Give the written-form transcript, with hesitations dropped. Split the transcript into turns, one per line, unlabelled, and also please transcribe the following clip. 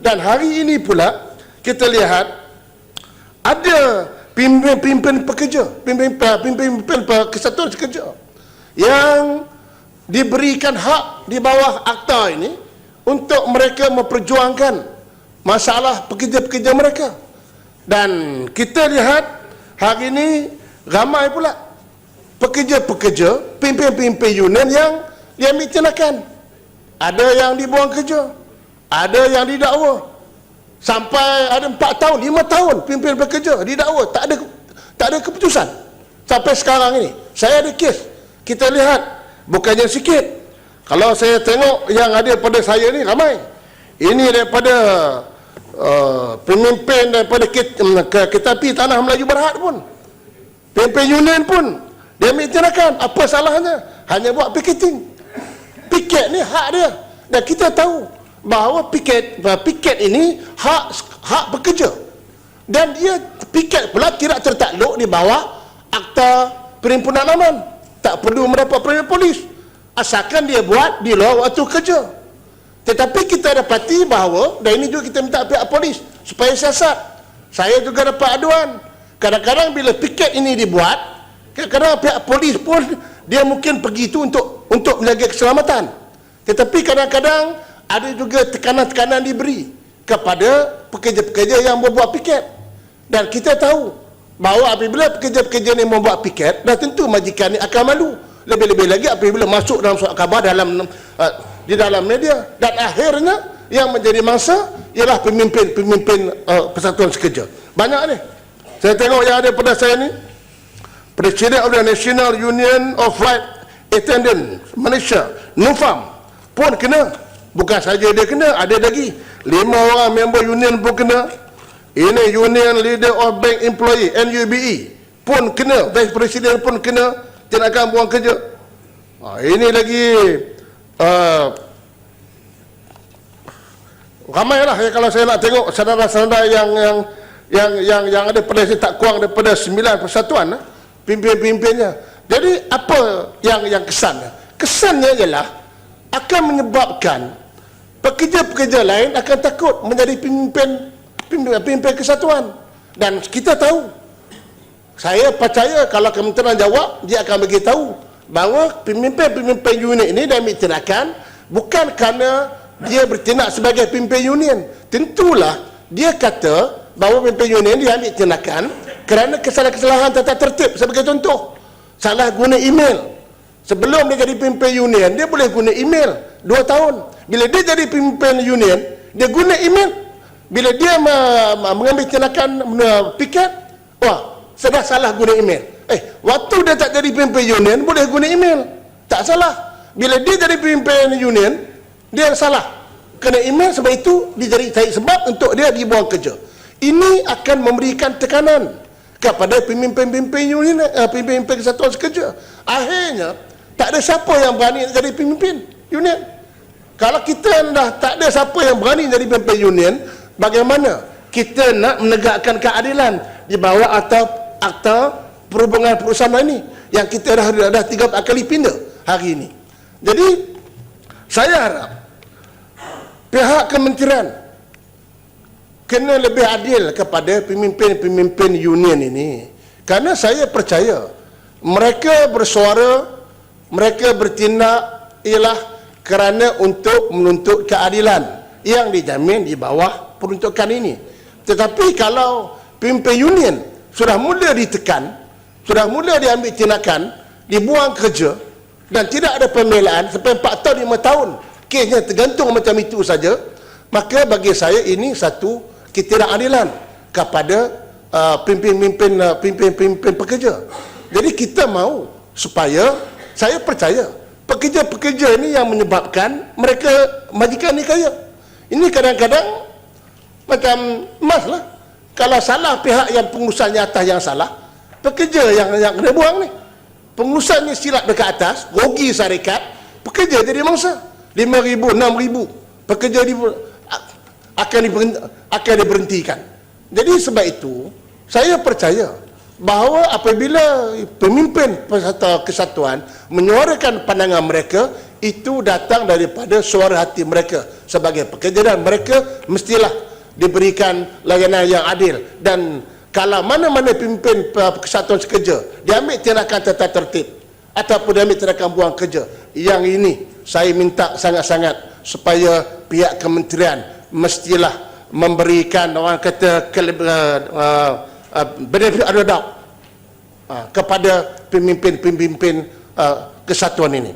Dan hari ini pula kita lihat ada pimpin-pimpin pekerja, pimpin kesatuan kerja yang diberikan hak di bawah akta ini untuk mereka memperjuangkan masalah pekerja-pekerja mereka. Dan kita lihat hari ini ramai pula pekerja-pekerja, pimpin-pimpin union yang diambil tindakan. Ada yang dibuang kerja, ada yang didakwa. Sampai ada 4 tahun, 5 tahun pimpin bekerja didakwa, tak ada keputusan. Sampai sekarang ini, saya ada kes. Kita lihat, bukannya sikit. Kalau saya tengok yang ada pada saya ni ramai. Ini daripada pemimpin daripada kereta api Tanah Melayu Berhad pun. Pimpin union pun dia ambil tindakan. Apa salahnya? Hanya buat piketing. Piket ni hak dia. Dan kita tahu bahawa piket ini hak pekerja. Dan dia piket pula tidak tertakluk di bawah akta perhimpunan aman. Tak perlu mendapat perintah polis. Asalkan dia buat di luar waktu kerja. Tetapi kita dapati bahawa, dan ini juga kita minta pihak polis supaya siasat. Saya juga dapat aduan. Kadang-kadang bila piket ini dibuat, kadang-kadang pihak polis pun dia mungkin pergi itu untuk menjaga keselamatan. Tetapi kadang-kadang ada juga tekanan-tekanan diberi kepada pekerja-pekerja yang membuat piket. Dan kita tahu bahawa apabila pekerja-pekerja ini membuat piket, dah tentu majikan ini akan malu. Lebih-lebih lagi apabila masuk dalam surat khabar di dalam media. Dan akhirnya yang menjadi mangsa ialah pemimpin persatuan sekerja. Banyak ni. Saya tengok yang ada pada saya ni, Presiden of the National Union of Flight Attendants Malaysia, NUFAM pun kena. Bukan saja dia kena, ada lagi 5 orang member union pun kena. Ini Union Leader of Bank Employee, NUBE pun kena. Vice Presiden pun kena tindakan buang kerja. Ini lagi ramai lah. Kalau saya nak tengok saudara-saudara yang ada pada saya tak kurang daripada 9 persatuan pimpin-pimpinnya. Jadi apa yang kesannya? Kesannya ialah akan menyebabkan pekerja-pekerja lain akan takut menjadi pimpin kesatuan. Dan kita tahu, saya percaya kalau Kementerian jawab, dia akan beritahu bahawa pemimpin-pemimpin unit ini dia ambil tindakan bukan kerana dia bertindak sebagai pimpin union. Tentulah dia kata bahawa pimpin union dia ambil tindakan kerana kesalahan-kesalahan tata tertib. Sebagai contoh, salah guna email. Sebelum dia jadi pimpin union, dia boleh guna email 2 tahun. Bila dia jadi pimpin union, dia guna email. Bila dia mengambil tindakan piket, sudah salah guna email. Waktu dia tak jadi pimpin union, boleh guna email. Tak salah. Bila dia jadi pimpin union, dia salah kena email, sebab itu dia jadi cari sebab untuk dia dibuang kerja. Ini akan memberikan tekanan kepada pemimpin-pemimpin union, pemimpin kesatuan sekerja. Akhirnya tak ada siapa yang berani nak jadi pemimpin union. Kalau kita dah tak ada siapa yang berani jadi pemimpin union, bagaimana kita nak menegakkan keadilan di bawah akta perhubungan perusahaan ini yang kita dah 3-4 kali pindah hari ini. Jadi saya harap pihak kementerian kena lebih adil kepada pemimpin-pemimpin union ini. Kerana saya percaya mereka bersuara, mereka bertindak ialah kerana untuk menuntut keadilan yang dijamin di bawah peruntukan ini. Tetapi kalau pemimpin union sudah mula ditekan, sudah mula diambil tindakan, dibuang kerja dan tidak ada pembelaan sampai 4 tahun 5 tahun, kesnya tergantung macam itu saja, maka bagi saya ini satu ketidakadilan kepada pimpin-pimpin pekerja. Jadi kita mahu supaya, saya percaya pekerja-pekerja ini yang menyebabkan mereka majikan ni kaya. Ini kadang-kadang macam emas lah. Kalau salah pihak yang pengurusnya atas yang salah, pekerja yang kena buang ni. Pengurusnya silap dekat atas, rugi syarikat, pekerja jadi mangsa. 5,000, 6,000 pekerja akan diberhentikan. Jadi sebab itu saya percaya bahawa apabila pemimpin kesatuan menyuarakan pandangan mereka, itu datang daripada suara hati mereka sebagai pekerja, dan mereka mestilah diberikan layanan yang adil. Dan kalau mana-mana pimpin kesatuan sekerja diambil tindakan tata tertib ataupun diambil tindakan buang kerja, yang ini saya minta sangat-sangat supaya pihak kementerian mestilah memberikan orang kata benefit of the doubt kepada pemimpin-pemimpin kesatuan ini.